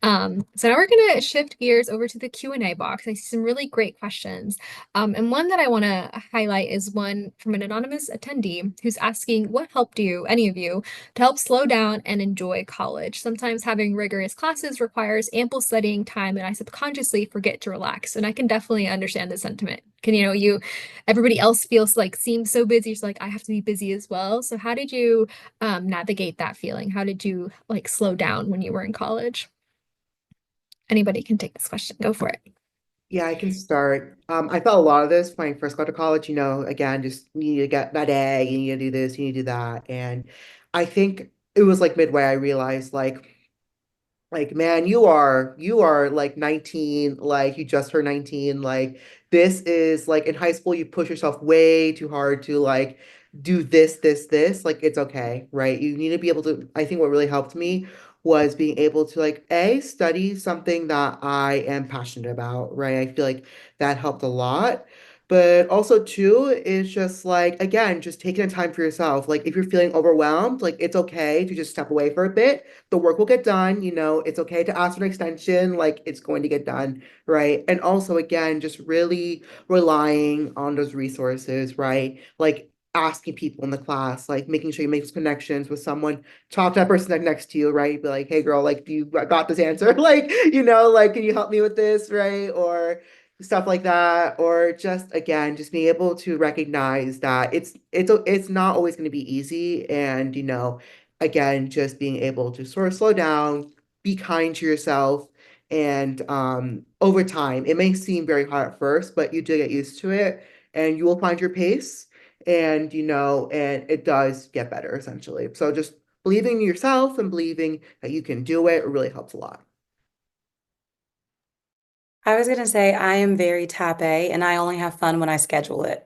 So now we're going to shift gears over to the Q&A box. I see some really great questions. And one that I want to highlight is one from an anonymous attendee who's asking, what helped you, any of you, to help slow down and enjoy college? Sometimes having rigorous classes requires ample studying time, and I subconsciously forget to relax. And I can definitely understand the sentiment. Everybody else seems so busy. It's like, I have to be busy as well. So how did you navigate that feeling? How did you slow down when you were in college? Anybody can take this question. Go for it. Yeah, I can start. I felt a lot of this when I first got to college, again, just you need to get that A, you need to do this, you need to do that. And I think it was like midway, I realized like man, you are like 19, like you just turned 19. Like this is like in high school you push yourself way too hard to like do this. Like it's okay, right? You need to be able to. I think what really helped me was being able to like study something that I am passionate about, right? I feel like that helped a lot. But also too is just like again, just taking the time for yourself. Like if you're feeling overwhelmed, like it's okay to just step away for a bit. The work will get done, it's okay to ask for an extension, like it's going to get done, right? And also again, just really relying on those resources, right? Like asking people in the class, like making sure you make those connections with someone, talk to that person next to you, right? Be like, hey girl, like do you got this answer? Like, like can you help me with this, right? Or stuff like that, or just again just being able to recognize that it's not always going to be easy, and again, just being able to sort of slow down, be kind to yourself. And over time, it may seem very hard at first, but you do get used to it and you will find your pace. And, and it does get better essentially. So just believing in yourself and believing that you can do it really helps a lot. I was going to say I am very type A and I only have fun when I schedule it.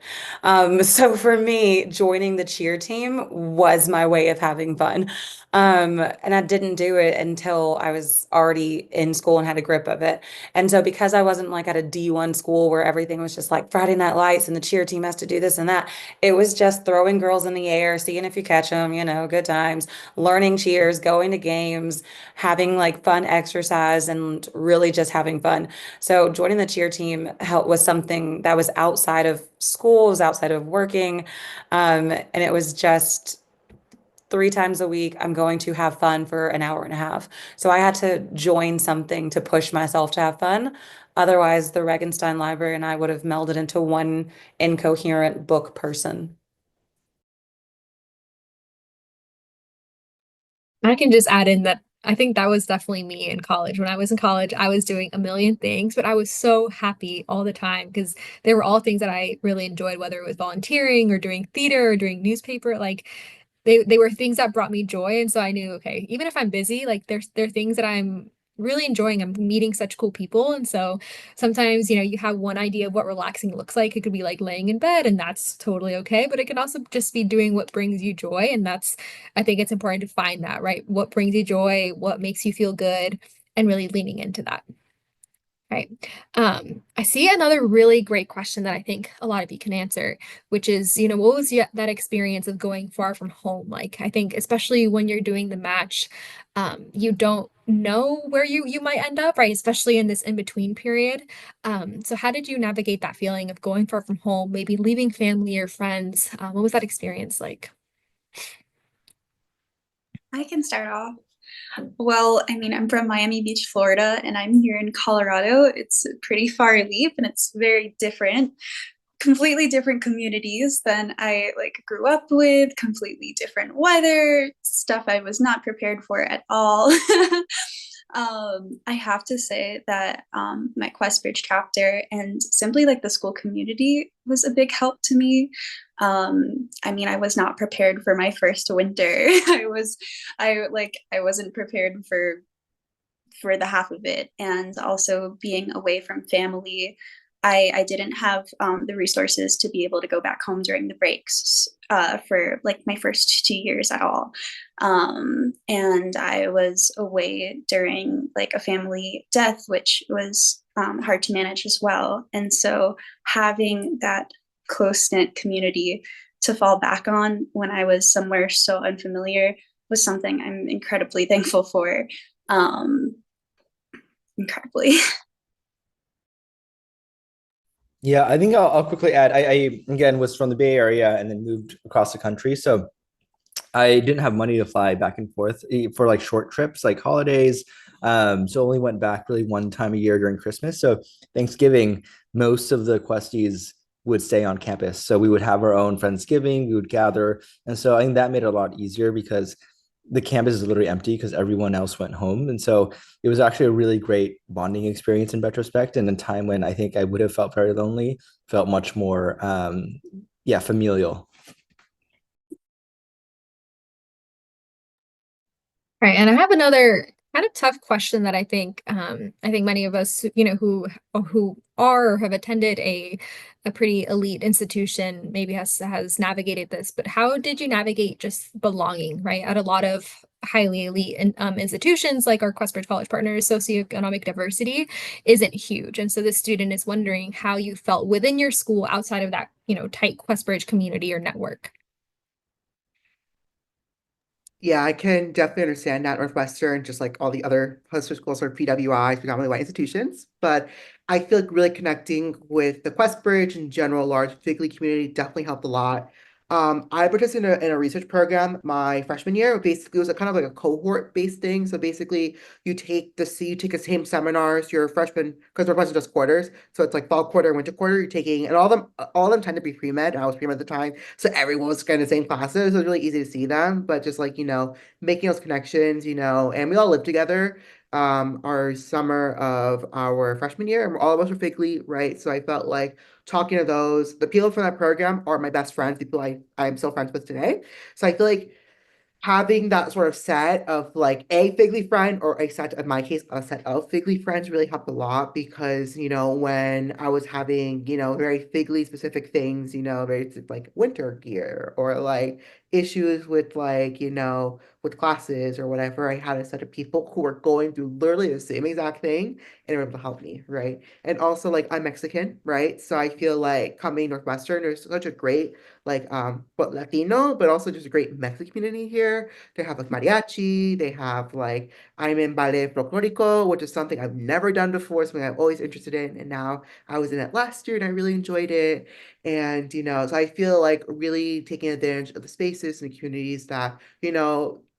So for me, joining the cheer team was my way of having fun. And I didn't do it until I was already in school and had a grip of it. And so because I wasn't like at a D1 school where everything was just like Friday Night Lights and the cheer team has to do this and that, it was just throwing girls in the air, seeing if you catch them, good times, learning cheers, going to games, having like fun exercise and really just having fun. So joining the cheer team was something that was outside of school, was outside of working. And it was just 3 times a week, I'm going to have fun for an hour and a half. So I had to join something to push myself to have fun. Otherwise, the Regenstein Library and I would have melded into one incoherent book person. I can just add in that I think that was definitely me in college. When I was in college, I was doing a million things, but I was so happy all the time because they were all things that I really enjoyed, whether it was volunteering or doing theater or doing newspaper. Like they were things that brought me joy. And so I knew, okay, even if I'm busy, like there are things that I'm really enjoying. I'm meeting such cool people. And so sometimes, you have one idea of what relaxing looks like. It could be like laying in bed, and that's totally okay. But it can also just be doing what brings you joy. And I think it's important to find that, right? What brings you joy, what makes you feel good, and really leaning into that. Right. I see another really great question that I think a lot of you can answer, which is, what was that experience of going far from home like? I think especially when you're doing the match, you don't know where you might end up, right? Especially in this in-between period. So how did you navigate that feeling of going far from home, maybe leaving family or friends? What was that experience like? I can start off. Well, I mean, I'm from Miami Beach, Florida, and I'm here in Colorado. It's a pretty far leap and it's very different, completely different communities than I like grew up with, completely different weather, stuff I was not prepared for at all. I have to say that my QuestBridge chapter and simply like the school community was a big help to me. I mean, I was not prepared for my first winter. I wasn't prepared for the half of it, and also being away from family. I didn't have the resources to be able to go back home during the breaks for like my first 2 years at all. And I was away during like a family death, which was hard to manage as well. And so having that close-knit community to fall back on when I was somewhere so unfamiliar was something I'm incredibly thankful for. Um, Incredibly. Yeah, I think I'll quickly add. I again was from the Bay Area and then moved across the country, so I didn't have money to fly back and forth for like short trips, like holidays. So only went back really one time a year during Christmas. So Thanksgiving, most of the Questies would stay on campus. So we would have our own Friendsgiving, we would gather. And so I think that made it a lot easier because the campus is literally empty because everyone else went home. And so it was actually a really great bonding experience in retrospect. And a time when I think I would have felt very lonely, felt much more, familial. Right, and I have another kind of tough question that I think many of us, who are or have attended a pretty elite institution maybe has navigated this. But how did you navigate just belonging, right? At a lot of highly elite institutions like our QuestBridge College Partners, socioeconomic diversity isn't huge. And so the student is wondering how you felt within your school outside of that, tight QuestBridge community or network. Yeah, I can definitely understand that Northwestern, just like all the other cluster schools or PWIs, predominantly white institutions. But I feel like really connecting with the QuestBridge in general, large Figley community definitely helped a lot. I participated in a research program my freshman year. Basically, it was a kind of like a cohort-based thing. So basically, you take the the same seminars your freshman, because Northwestern does quarters. So it's like fall quarter and winter quarter. You're taking, and all of them tend to be pre-med. I was pre-med at the time, so everyone was kind of the same classes. So it was really easy to see them. But just like making those connections, and we all lived together our summer of our freshman year, and all of us were Figley, right? So I felt like talking to the people from that program are my best friends, people I'm still friends with today. So I feel like having that sort of set of like a Figley friend or a set, in my case, a set of Figley friends really helped a lot because, when I was having, very Figley specific things, very like winter gear or like issues with like, with classes or whatever, I had a set of people who were going through literally the same exact thing and were able to help me, right? And also like I'm Mexican, right? So I feel like coming Northwestern, there's such a great like but Latino, but also just a great Mexican community here. They have like mariachi, they have like I'm in ballet folklorico, which is something I've never done before, something I'm always interested in. And now I was in it last year and I really enjoyed it. And so I feel like really taking advantage of the spaces and the communities that,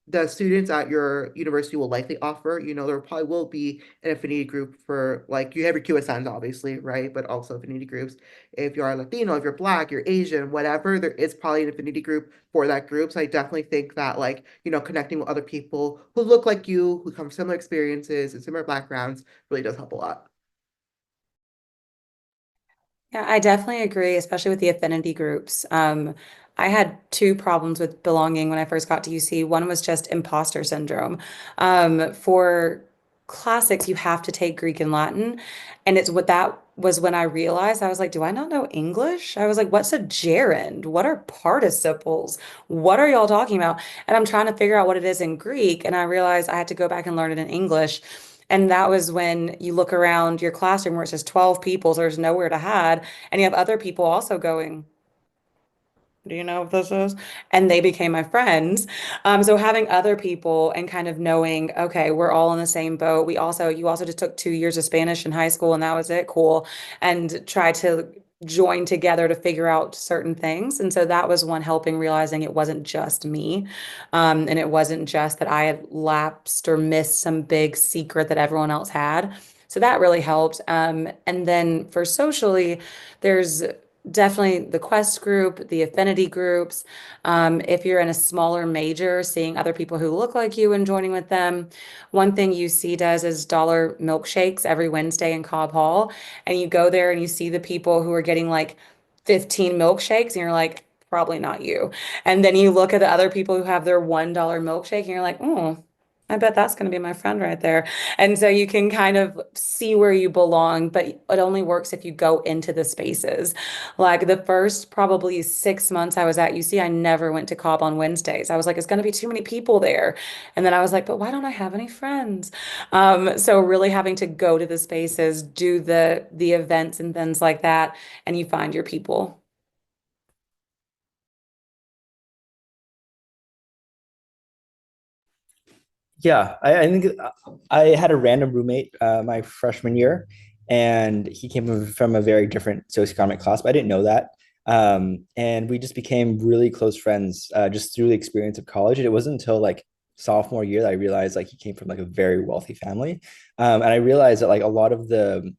the students at your university will likely offer. There probably will be an affinity group for like you have your QSNs, obviously, right? But also affinity groups if you're Latino, if you're Black, you're Asian, whatever, there is probably an affinity group for that group. So I definitely think that like, connecting with other people who look like you, who come from similar experiences and similar backgrounds really does help a lot. Yeah, I definitely agree, especially with the affinity groups. I had two problems with belonging when I first got to UC. One was just imposter syndrome. For classics, you have to take Greek and Latin. And it's what that was when I realized I was like, do I not know English? I was like, what's a gerund? What are participles? What are y'all talking about? And I'm trying to figure out what it is in Greek. And I realized I had to go back and learn it in English. And that was when you look around your classroom where it's just 12 people, so there's nowhere to hide, and you have other people also going, do you know what this is? And they became my friends. So having other people and kind of knowing, okay, we're all in the same boat. You also just took 2 years of Spanish in high school and that was it. Cool. And try to join together to figure out certain things. And so that was one helping realizing it wasn't just me. And it wasn't just that I had lapsed or missed some big secret that everyone else had. So that really helped. And then for socially, there's definitely the Quest group, the affinity groups. If you're in a smaller major, seeing other people who look like you and joining with them. One thing UC does is dollar milkshakes every Wednesday in Cobb Hall. And you go there and you see the people who are getting like 15 milkshakes, and you're like, probably not you. And then you look at the other people who have their $1 milkshake, and you're like, oh, I bet that's going to be my friend right there. And so you can kind of see where you belong, but it only works if you go into the spaces. Like the first probably 6 months I was at UC, I never went to Cobb on Wednesdays. I was like, it's going to be too many people there. And then I was like, but why don't I have any friends? So really having to go to the spaces, do the events and things like that, and you find your people. Yeah, I think I had a random roommate my freshman year, and he came from a very different socioeconomic class, but I didn't know that. And we just became really close friends just through the experience of college. And it wasn't until like sophomore year that I realized like he came from like a very wealthy family. And I realized that like a lot of the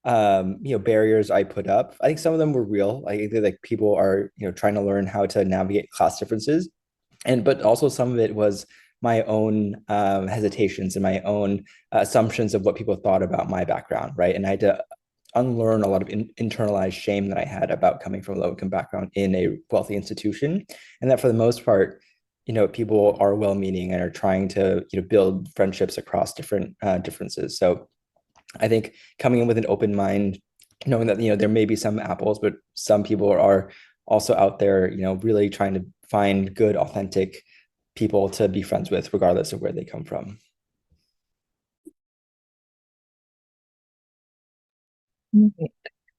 barriers I put up, I think some of them were real. I think that like people are, trying to learn how to navigate class differences, and but also some of it was my own hesitations and my own assumptions of what people thought about my background, right? And I had to unlearn a lot of internalized shame that I had about coming from a low income background in a wealthy institution, and that for the most part, people are well-meaning and are trying to build friendships across different differences. So I think coming in with an open mind, knowing that there may be some apples, but some people are also out there, really trying to find good, authentic people to be friends with, regardless of where they come from. Right.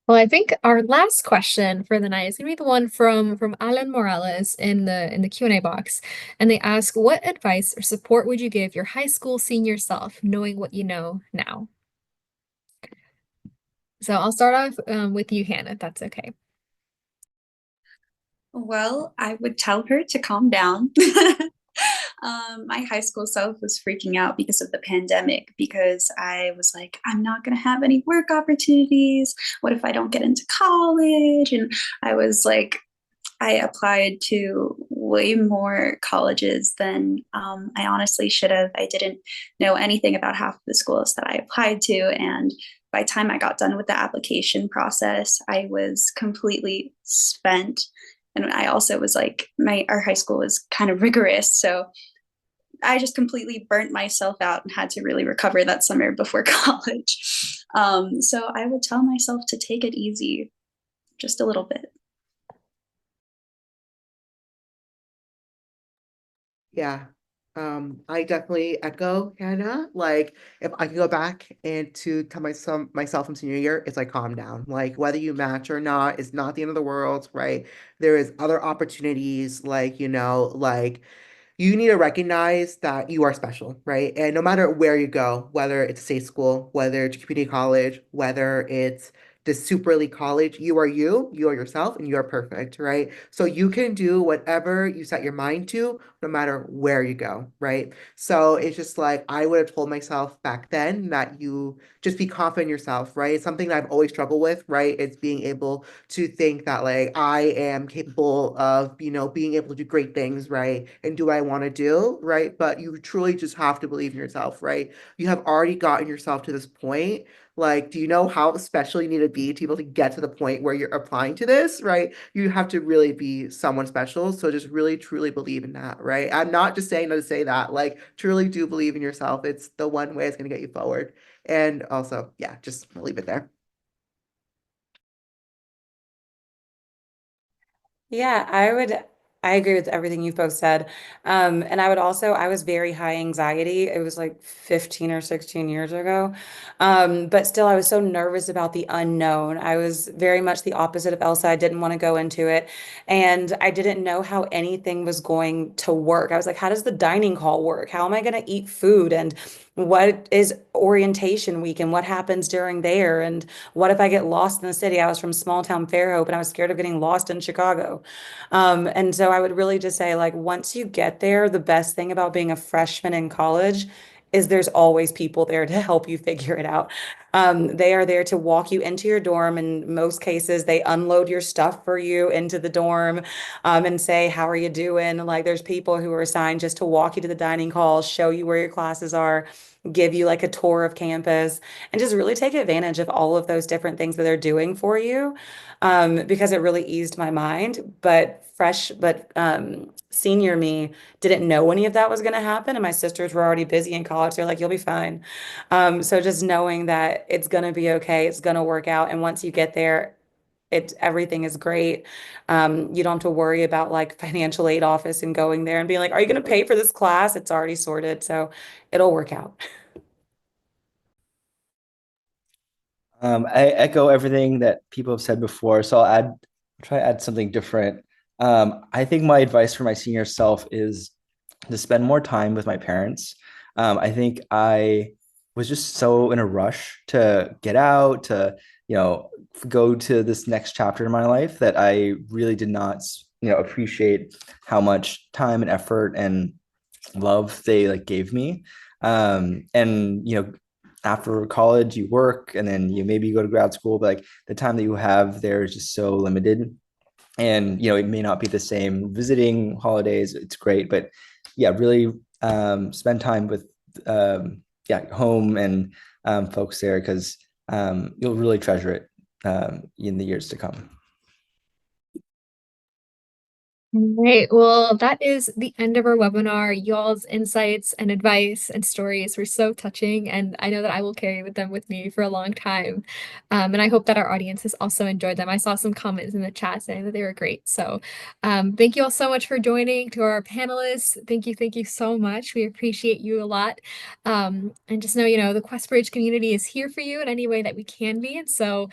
Well, I think our last question for the night is gonna be the one from Alan Morales in the Q&A box. And they ask, what advice or support would you give your high school senior self, knowing what you know now? So I'll start off with you, Hannah, if that's okay. Well, I would tell her to calm down. My high school self was freaking out because of the pandemic, because I was like, I'm not going to have any work opportunities. What if I don't get into college? And I was like, I applied to way more colleges than I honestly should have. I didn't know anything about half of the schools that I applied to. And by the time I got done with the application process, I was completely spent. And I also was like, our high school was kind of rigorous. So I just completely burnt myself out and had to really recover that summer before college. So I would tell myself to take it easy just a little bit. Yeah. I definitely echo Hannah. Like, if I could go back and to tell myself from senior year, it's like calm down. Like, whether you match or not is not the end of the world, right? There is other opportunities, like, like you need to recognize that you are special, right? And no matter where you go, whether it's a state school, whether it's a community college, whether it's the super elite college, you are yourself, and you are perfect, right? So you can do whatever you set your mind to, no matter where you go, right? So it's just like I would have told myself back then that you just be confident in yourself, right? It's something that I've always struggled with, right? It's being able to think that like I am capable of, being able to do great things, right? And do what I want to do, right? But you truly just have to believe in yourself, right? You have already gotten yourself to this point. Like, do you know how special you need to be to be able to get to the point where you're applying to this, right? You have to really be someone special. So just really, truly believe in that, right? I'm not just saying to say that, like, truly do believe in yourself. It's the one way it's going to get you forward. And also, yeah, just leave it there. Yeah, I agree with everything you've both said. And I was very high anxiety. It was like 15 or 16 years ago. But still, I was so nervous about the unknown. I was very much the opposite of Elsa. I didn't want to go into it. And I didn't know how anything was going to work. I was like, how does the dining hall work? How am I going to eat food? And what is orientation week and what happens during there? And what if I get lost in the city? I was from small town Fairhope and I was scared of getting lost in Chicago. And so I would really just say, like, once you get there, the best thing about being a freshman in college is there's always people there to help you figure it out. They are there to walk you into your dorm. In most cases, they unload your stuff for you into the dorm, and say, how are you doing? Like, there's people who are assigned just to walk you to the dining hall, show you where your classes are, give you like a tour of campus, and just really take advantage of all of those different things that they're doing for you, because it really eased my mind. But senior me didn't know any of that was going to happen, and my sisters were already busy in college. They're like, "You'll be fine." So just knowing that it's going to be okay, it's going to work out, and once you get there, everything is great. You don't have to worry about like financial aid office and going there and being like, "Are you going to pay for this class?" It's already sorted, so it'll work out. I echo everything that people have said before, so I'll try to add something different. I think my advice for my senior self is to spend more time with my parents. I think I was just so in a rush to get out, to, go to this next chapter in my life, that I really did not, appreciate how much time and effort and love they like gave me. And after college you work, and then you go to grad school, but like the time that you have there is just so limited. And it may not be the same visiting holidays. It's great, but yeah, really spend time with home and folks there, because you'll really treasure it in the years to come. Right. Well, that is the end of our webinar. Y'all's insights and advice and stories were so touching, and I know that I will carry them with me for a long time. And I hope that our audience has also enjoyed them. I saw some comments in the chat saying that they were great. So thank you all so much for joining. To our panelists, thank you so much. We appreciate you a lot. And just know, the QuestBridge community is here for you in any way that we can be. And so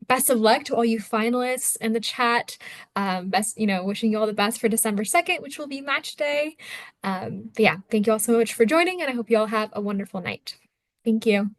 best of luck to all you finalists in the chat. Wishing you all the best for December 2nd, which will be match day. But yeah, thank you all so much for joining, and I hope you all have a wonderful night. Thank you.